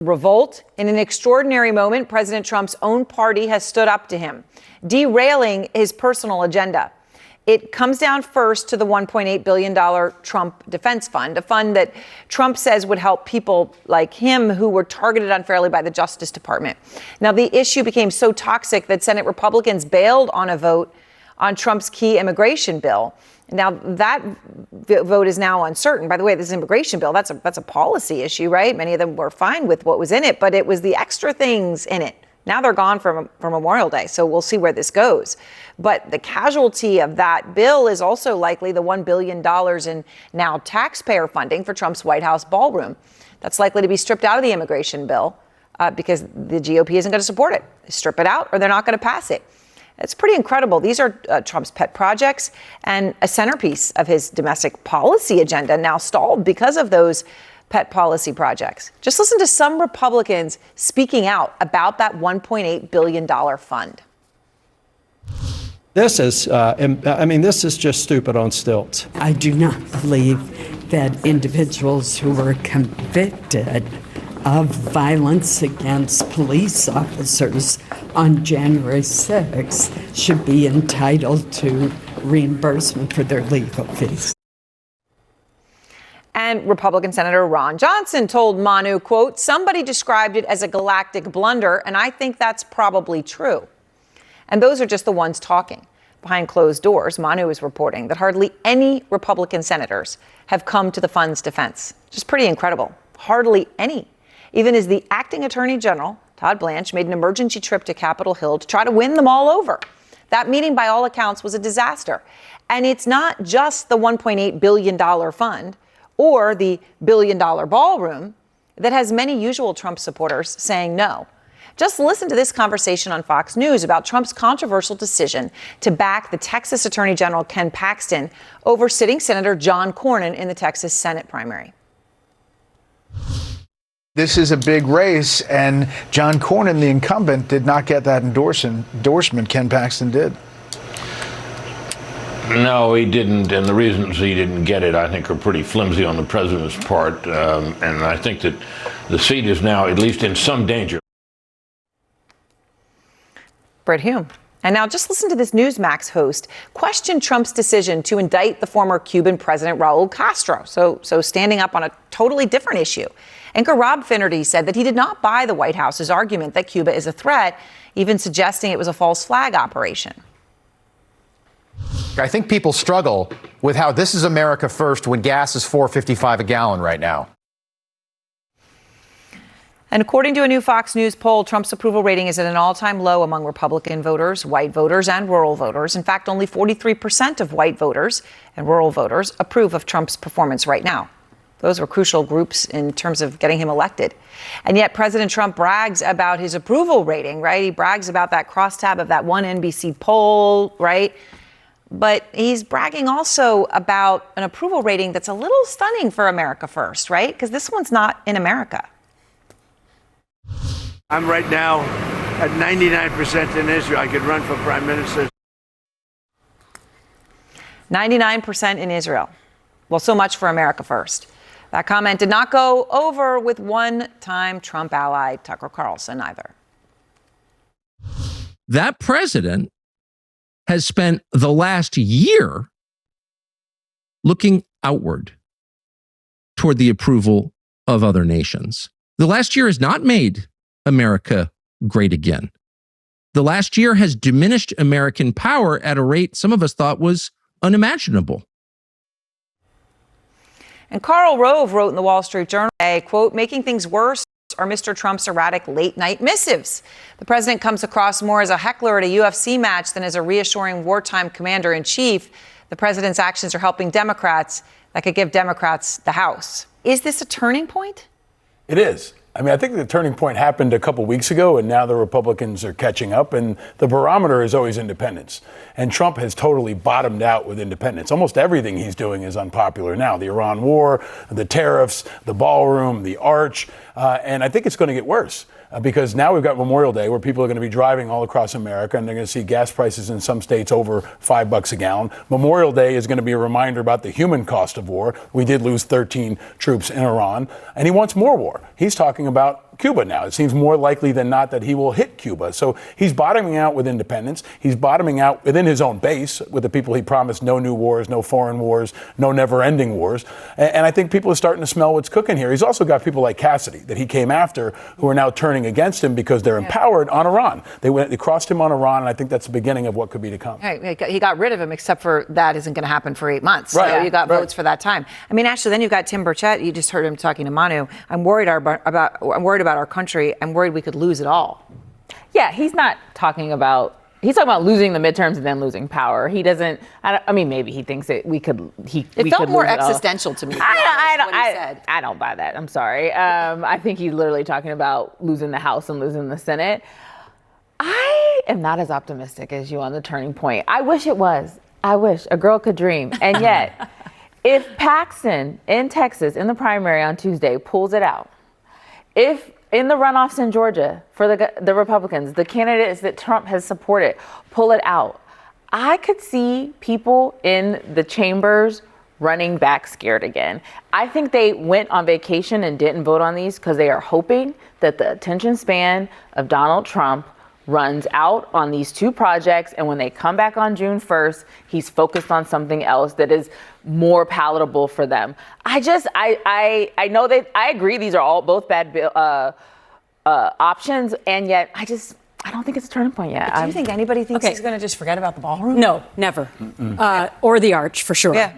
revolt. In an extraordinary moment, President Trump's own party has stood up to him, derailing his personal agenda. It comes down first to the $1.8 billion Trump Defense Fund, a fund that Trump says would help people like him who were targeted unfairly by the Justice Department. Now, the issue became so toxic that Senate Republicans bailed on a vote on Trump's key immigration bill. Now, that vote is now uncertain. By the way, this immigration bill, that's a policy issue, right? Many of them were fine with what was in it, but it was the extra things in it. Now they're gone for Memorial Day, so we'll see where this goes. But the casualty of that bill is also likely the $1 billion in now taxpayer funding for Trump's White House ballroom. That's likely to be stripped out of the immigration bill because the GOP isn't going to support it. They strip it out or they're not going to pass it. It's pretty incredible. These are Trump's pet projects and a centerpiece of his domestic policy agenda now stalled because of those pet policy projects. Just listen to some Republicans speaking out about that $1.8 billion fund. This is just stupid on stilts. I do not believe that individuals who were convicted of violence against police officers on January 6th should be entitled to reimbursement for their legal fees. And Republican Senator Ron Johnson told Manu, quote, somebody described it as a galactic blunder, and I think that's probably true. And those are just the ones talking. Behind closed doors, Manu is reporting that hardly any Republican senators have come to the fund's defense. Just pretty incredible. Hardly any. Even as the acting attorney general, Todd Blanche, made an emergency trip to Capitol Hill to try to win them all over. That meeting, by all accounts, was a disaster. And it's not just the $1.8 billion fund or the billion-dollar ballroom that has many usual Trump supporters saying no. Just listen to this conversation on Fox News about Trump's controversial decision to back the Texas Attorney General Ken Paxton over sitting Senator John Cornyn in the Texas Senate primary. This is a big race, and John Cornyn, the incumbent, did not get that endorsement. Ken Paxton did. No, he didn't, and the reasons he didn't get it, I think, are pretty flimsy on the president's part, and I think that the seat is now at least in some danger. Brit Hume. And now just listen to this Newsmax host question Trump's decision to indict the former Cuban president Raul Castro. So standing up on a totally different issue. Anchor Rob Finnerty said that he did not buy the White House's argument that Cuba is a threat, even suggesting it was a false flag operation. I think people struggle with how this is America first when gas is $4.55 a gallon right now. And according to a new Fox News poll, Trump's approval rating is at an all-time low among Republican voters, white voters, and rural voters. In fact, only 43% of white voters and rural voters approve of Trump's performance right now. Those were crucial groups in terms of getting him elected. And yet President Trump brags about his approval rating, right? He brags about that crosstab of that one NBC poll, right? But he's bragging also about an approval rating that's a little stunning for America First, right? Because this one's not in America. I'm right now at 99% in Israel. I could run for prime minister. 99% in Israel. Well, so much for America First. That comment did not go over with one-time Trump ally Tucker Carlson either. That president has spent the last year looking outward toward the approval of other nations. The last year has not made America great again. The last year has diminished American power at a rate some of us thought was unimaginable. And Karl Rove wrote in the Wall Street Journal, quote, making things worse are Mr. Trump's erratic late-night missives. The president comes across more as a heckler at a UFC match than as a reassuring wartime commander-in-chief. The president's actions are helping Democrats that could give Democrats the House. Is this a turning point? It is. I mean, I think the turning point happened a couple weeks ago, and now the Republicans are catching up, and the barometer is always independence. And Trump has totally bottomed out with independence. Almost everything he's doing is unpopular now. The Iran war, the tariffs, the ballroom, the arch, and I think it's going to get worse. Because now we've got Memorial Day where people are going to be driving all across America and they're going to see gas prices in some states over $5 a gallon. Memorial Day is going to be a reminder about the human cost of war. We did lose 13 troops in Iran, and he wants more war. He's talking talking about Cuba now. It seems more likely than not that he will hit Cuba. So he's bottoming out with independents. He's bottoming out within his own base with the people he promised no new wars, no foreign wars, no never-ending wars. And I think people are starting to smell what's cooking here. He's also got people like Cassidy that he came after who are now turning against him because they're empowered on Iran. They crossed him on Iran, and I think that's the beginning of what could be to come. Right, he got rid of him, except for that isn't going to happen for 8 months. Right. So you got votes for that time. I mean, actually, then you've got Tim Burchett. You just heard him talking to Manu. I'm worried about our country. I'm worried we could lose it all. Yeah, he's not talking about. He's talking about losing the midterms and then losing power. He doesn't. I mean, maybe he thinks that we could. It felt more existential to me. I don't buy that. I'm sorry. I think he's literally talking about losing the House and losing the Senate. I am not as optimistic as you on the turning point. I wish it was. I wish a girl could dream. And yet, if Paxton in Texas in the primary on Tuesday pulls it out, if in the runoffs in Georgia for the Republicans, the candidates that Trump has supported pull it out, I could see people in the chambers running back scared again. I think they went on vacation and didn't vote on these because they are hoping that the attention span of Donald Trump runs out on these two projects, and when they come back on June 1st, he's focused on something else that is more palatable for them. I know that I agree these are all both bad options, and yet I don't think it's a turning point yet. Do you think anybody thinks he's going to just forget about the ballroom? No, never. Or the arch, for sure. Yeah.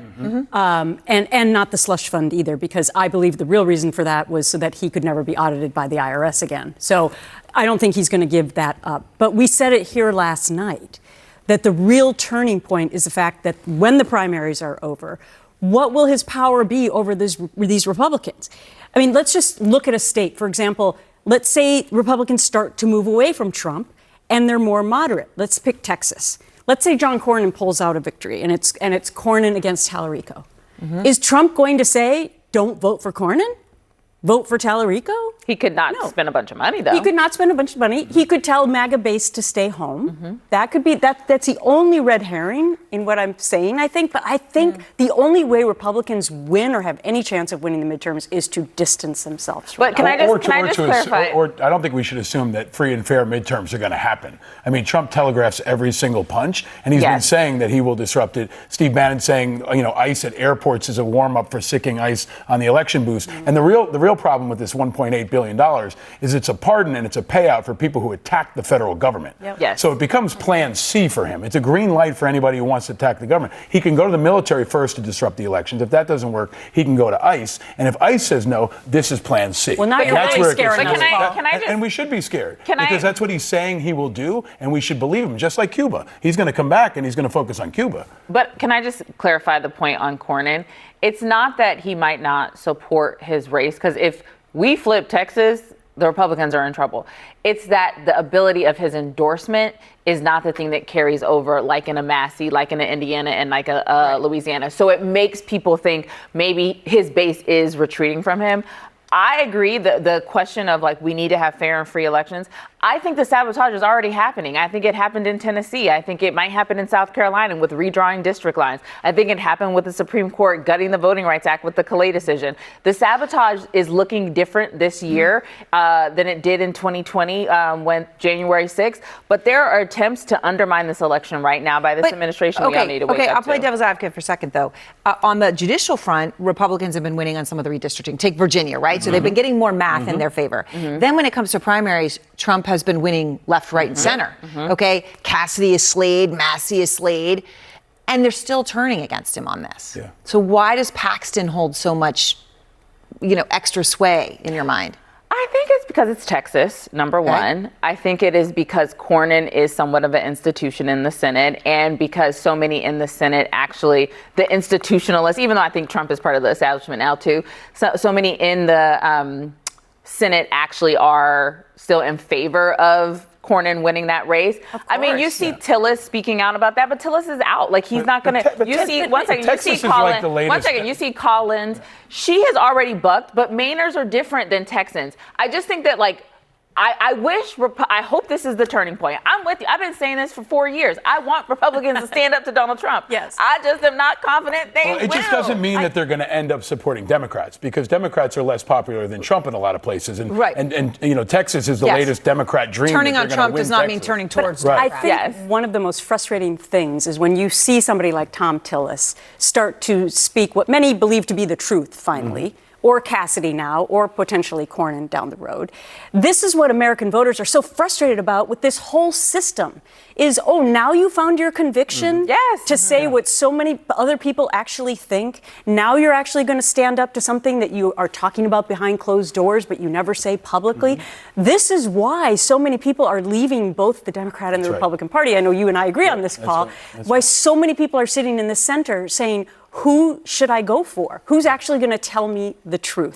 And not the slush fund either, because I believe the real reason for that was so that he could never be audited by the IRS again. So I don't think he's going to give that up. But we said it here last night, that the real turning point is the fact that when the primaries are over, what will his power be over these Republicans? I mean, let's just look at a state. For example, let's say Republicans start to move away from Trump and they're more moderate. Let's pick Texas. Let's say John Cornyn pulls out a victory and it's Cornyn against Tallarico. Is Trump going to say, don't vote for Cornyn? Vote for Tallarico? He could not spend a bunch of money, though. He could not spend a bunch of money. He could tell MAGA base to stay home. That could be that's the only red herring in what I'm saying, I think. But I think the only way Republicans win or have any chance of winning the midterms is to distance themselves from But can I just clarify? Or I don't think we should assume that free and fair midterms are going to happen. I mean, Trump telegraphs every single punch, and he's been saying that he will disrupt it. Steve Bannon saying, ICE at airports is a warm up for sicking ICE on the election booths. And the real problem with this $1.8 billion is it's a pardon and it's a payout for people who attack the federal government. Yes. So it becomes plan C for him. It's a green light for anybody who wants to attack the government. He can go to the military first to disrupt the elections. If that doesn't work, he can go to ICE. And if ICE says no, this is plan C. Well, now and you're that's really where it gets scaring us. and we should be scared because that's what he's saying he will do, and we should believe him, just like Cuba. He's going to come back and he's going to focus on Cuba. But can I just clarify the point on Cornyn? It's not that he might not support his race, because if we flip Texas, the Republicans are in trouble. It's that the ability of his endorsement is not the thing that carries over, like in a Massey, like in an Indiana, and like a Louisiana. So it makes people think maybe his base is retreating from him. I agree that the question of we need to have fair and free elections, I think the sabotage is already happening. I think it happened in Tennessee. I think it might happen in South Carolina with redrawing district lines. I think it happened with the Supreme Court gutting the Voting Rights Act with the Calais decision. The sabotage is looking different this year than it did in 2020 when January 6th. But there are attempts to undermine this election right now by this administration. We all need to wake up I'll play to. devil's advocate for a second, though. On the judicial front, Republicans have been winning on some of the redistricting. Take Virginia, right? So they've been getting more math in their favor. Then when it comes to primaries, Trump has been winning left, right, and center. Okay, Cassidy is slayed, Massey is slayed, and they're still turning against him on this. Yeah. So why does Paxton hold so much, extra sway in your mind? I think it's because it's Texas, number one. I think it is because Cornyn is somewhat of an institution in the Senate, and because so many in the Senate actually, the institutionalists, even though I think Trump is part of the establishment now too, so many in the Senate actually are still in favor of Cornyn winning that race. I mean, you see Tillis speaking out about that, but Tillis is out. He's not going to. You see, one second, you see Collins. One second, you see Collins. She has already bucked, but Mainers are different than Texans. I just think that I hope this is the turning point. I'm with you. I've been saying this for 4 years. I want Republicans to stand up to Donald Trump. Yes. I just am not confident they will. It just doesn't mean that they're going to end up supporting Democrats, because Democrats are less popular than Trump in a lot of places. And, Right. and you know, Texas is the Yes. latest Democrat dream. Turning that on they're gonna Trump win does not mean Texas. turning towards Right. I think Yes. one of the most frustrating things is when you see somebody like Tom Tillis start to speak what many believe to be the truth finally, or Cassidy now, or potentially Cornyn down the road. This is what American voters are so frustrated about with this whole system is, oh, now you found your conviction Yes. to say what so many other people actually think. Now you're actually going to stand up to something that you are talking about behind closed doors, but you never say publicly. This is why so many people are leaving both the Democrat and the right. Republican Party. I know you and I agree on this, Paul. Why so many people are sitting in the center saying, who should I go for? Who's actually going to tell me the truth?